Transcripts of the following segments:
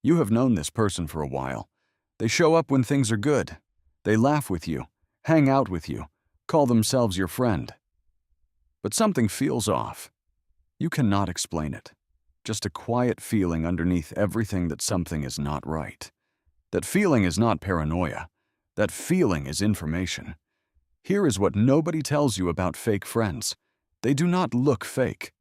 You have known this person for a while. They show up when things are good. They laugh with you, hang out with you, call themselves your friend. But something feels off. You cannot explain it. Just a quiet feeling underneath everything that something is not right. That feeling is not paranoia. That feeling is information. Here is what nobody tells you about fake friends. They do not look fake.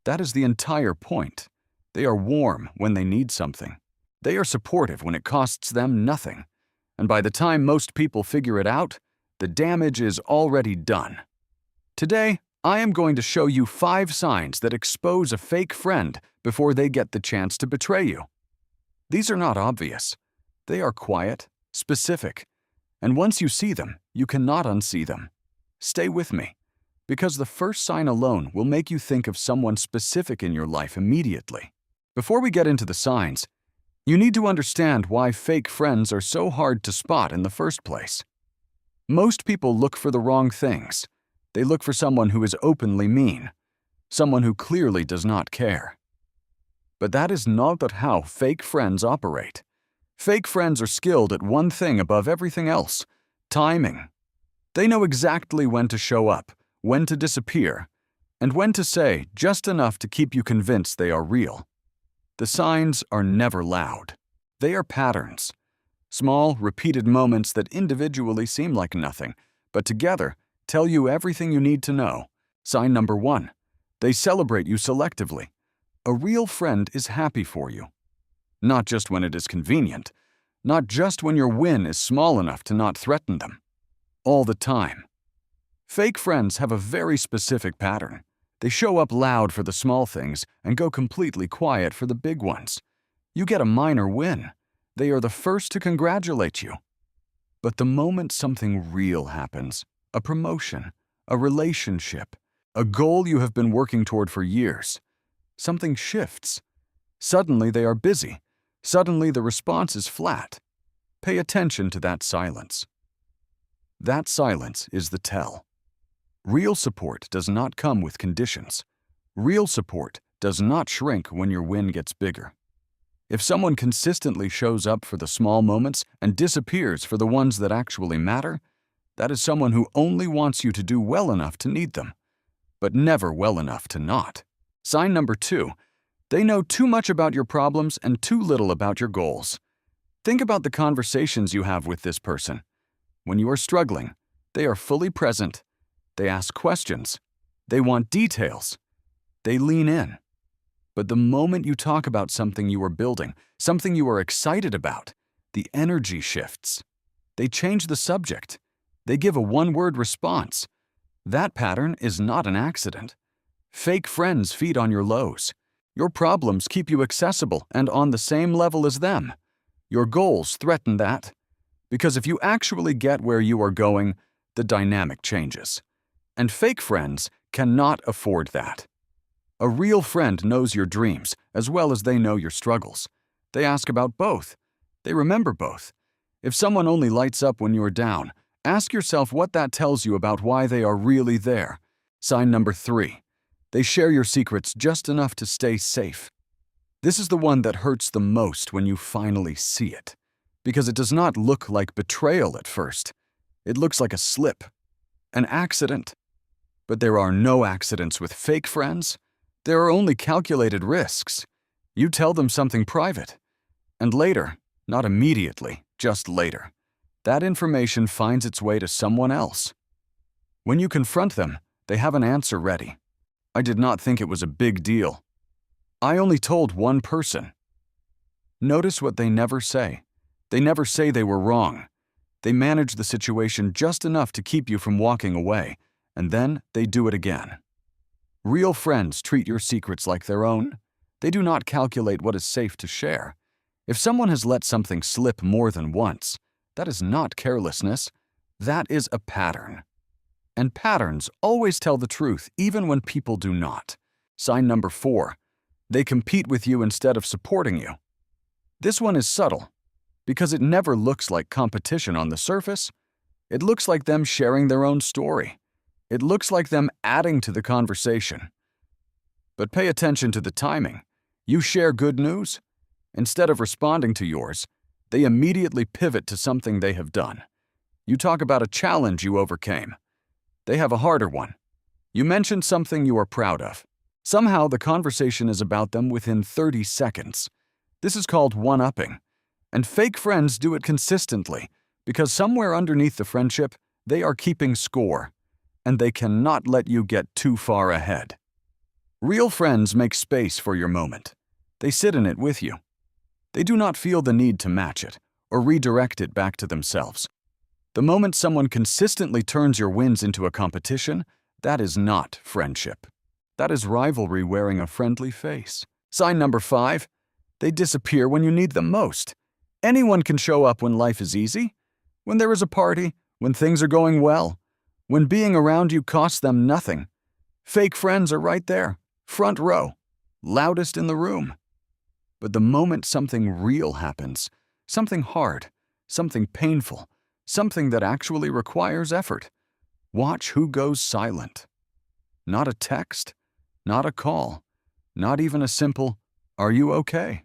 That is the entire point. They are warm when they need something. They are supportive when it costs them nothing. And by the time most people figure it out, the damage is already done. Today, I am going to show you 5 signs that expose a fake friend before they get the chance to betray you. These are not obvious. They are quiet, specific, and once you see them, you cannot unsee them. Stay with me, because the first sign alone will make you think of someone specific in your life immediately. Before we get into the signs, you need to understand why fake friends are so hard to spot in the first place. Most people look for the wrong things. They look for someone who is openly mean, someone who clearly does not care. But that is not how fake friends operate. Fake friends are skilled at one thing above everything else: timing. They know exactly when to show up, when to disappear, and when to say just enough to keep you convinced they are real. The signs are never loud. They are patterns. Small, repeated moments that individually seem like nothing, but together tell you everything you need to know. Sign number 1. They celebrate you selectively. A real friend is happy for you. Not just when it is convenient. Not just when your win is small enough to not threaten them. All the time. Fake friends have a very specific pattern. They show up loud for the small things and go completely quiet for the big ones. You get a minor win. They are the first to congratulate you. But the moment something real happens, a promotion, a relationship, a goal you have been working toward for years, something shifts. Suddenly they are busy. Suddenly the response is flat. Pay attention to that silence. That silence is the tell. Real support does not come with conditions. Real support does not shrink when your win gets bigger. If someone consistently shows up for the small moments and disappears for the ones that actually matter, that is someone who only wants you to do well enough to need them, but never well enough to not. Sign number 2. They know too much about your problems and too little about your goals. Think about the conversations you have with this person. When you are struggling, they are fully present. They ask questions. They want details. They lean in. But the moment you talk about something you are building, something you are excited about, the energy shifts. They change the subject. They give a one-word response. That pattern is not an accident. Fake friends feed on your lows. Your problems keep you accessible and on the same level as them. Your goals threaten that. Because if you actually get where you are going, the dynamic changes. And fake friends cannot afford that. A real friend knows your dreams as well as they know your struggles. They ask about both. They remember both. If someone only lights up when you're down, ask yourself what that tells you about why they are really there. Sign number 3. They share your secrets just enough to stay safe. This is the one that hurts the most when you finally see it. Because it does not look like betrayal at first. It looks like a slip, an accident. But there are no accidents with fake friends. There are only calculated risks. You tell them something private. And later, not immediately, just later, that information finds its way to someone else. When you confront them, they have an answer ready. I did not think it was a big deal. I only told one person. Notice what they never say. They never say they were wrong. They manage the situation just enough to keep you from walking away, and then they do it again. Real friends treat your secrets like their own. They do not calculate what is safe to share. If someone has let something slip more than once, that is not carelessness. That is a pattern. And patterns always tell the truth, even when people do not. Sign number 4. They compete with you instead of supporting you. This one is subtle, because it never looks like competition on the surface. It looks like them sharing their own story. It looks like them adding to the conversation. But pay attention to the timing. You share good news, Instead of responding to yours, they immediately pivot to something they have done. You talk about a challenge you overcame. They have a harder one. You mention something you are proud of. Somehow the conversation is about them within 30 seconds. This is called one-upping. And fake friends do it consistently because somewhere underneath the friendship, they are keeping score, and they cannot let you get too far ahead. Real friends make space for your moment. They sit in it with you. They do not feel the need to match it or redirect it back to themselves. The moment someone consistently turns your wins into a competition, that is not friendship. That is rivalry wearing a friendly face. Sign number 5, they disappear when you need them most. Anyone can show up when life is easy, when there is a party, when things are going well, when being around you costs them nothing. Fake friends are right there, front row, loudest in the room. But the moment something real happens, something hard, something painful, something that actually requires effort, watch who goes silent. Not a text, not a call, not even a simple, "Are you okay?"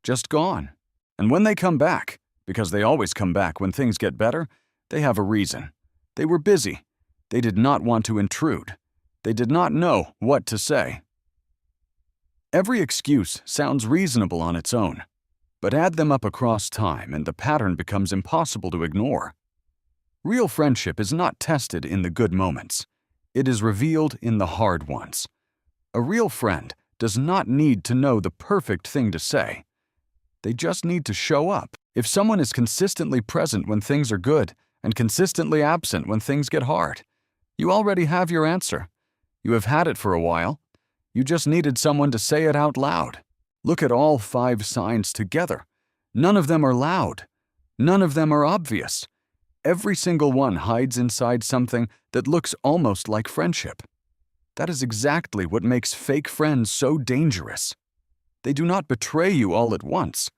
Just gone. And when they come back, because they always come back when things get better, they have a reason. They were busy. They did not want to intrude. They did not know what to say. Every excuse sounds reasonable on its own, but add them up across time and the pattern becomes impossible to ignore. Real friendship is not tested in the good moments. It is revealed in the hard ones. A real friend does not need to know the perfect thing to say. They just need to show up. If someone is consistently present when things are good and consistently absent when things get hard, you already have your answer. You have had it for a while. You just needed someone to say it out loud. Look at all 5 signs together. None of them are loud. None of them are obvious. Every single one hides inside something that looks almost like friendship. That is exactly what makes fake friends so dangerous. They do not betray you all at once.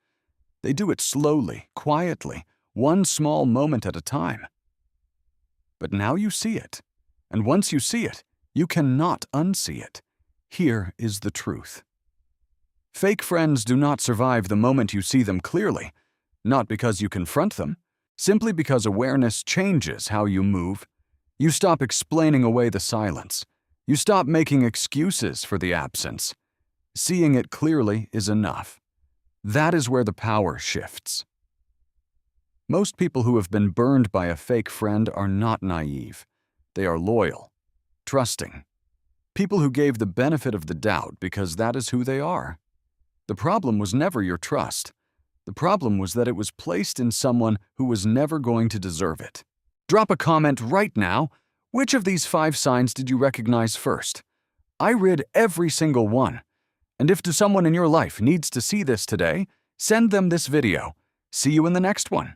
They do it slowly, quietly, one small moment at a time. But now you see it. And once you see it, you cannot unsee it. Here is the truth. Fake friends do not survive the moment you see them clearly, not because you confront them, simply because awareness changes how you move. You stop explaining away the silence. You stop making excuses for the absence. Seeing it clearly is enough. That is where the power shifts. Most people who have been burned by a fake friend are not naive. They are loyal, trusting. People who gave the benefit of the doubt because that is who they are. The problem was never your trust. The problem was that it was placed in someone who was never going to deserve it. Drop a comment right now. Which of these 5 signs did you recognize first? I read every single one. And if someone in your life needs to see this today, send them this video. See you in the next one.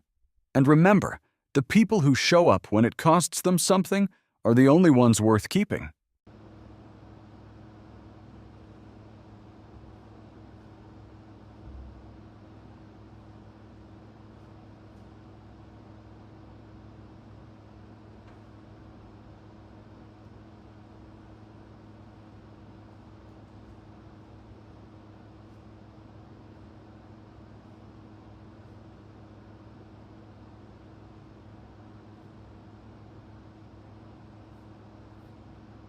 And remember, the people who show up when it costs them something are the only ones worth keeping.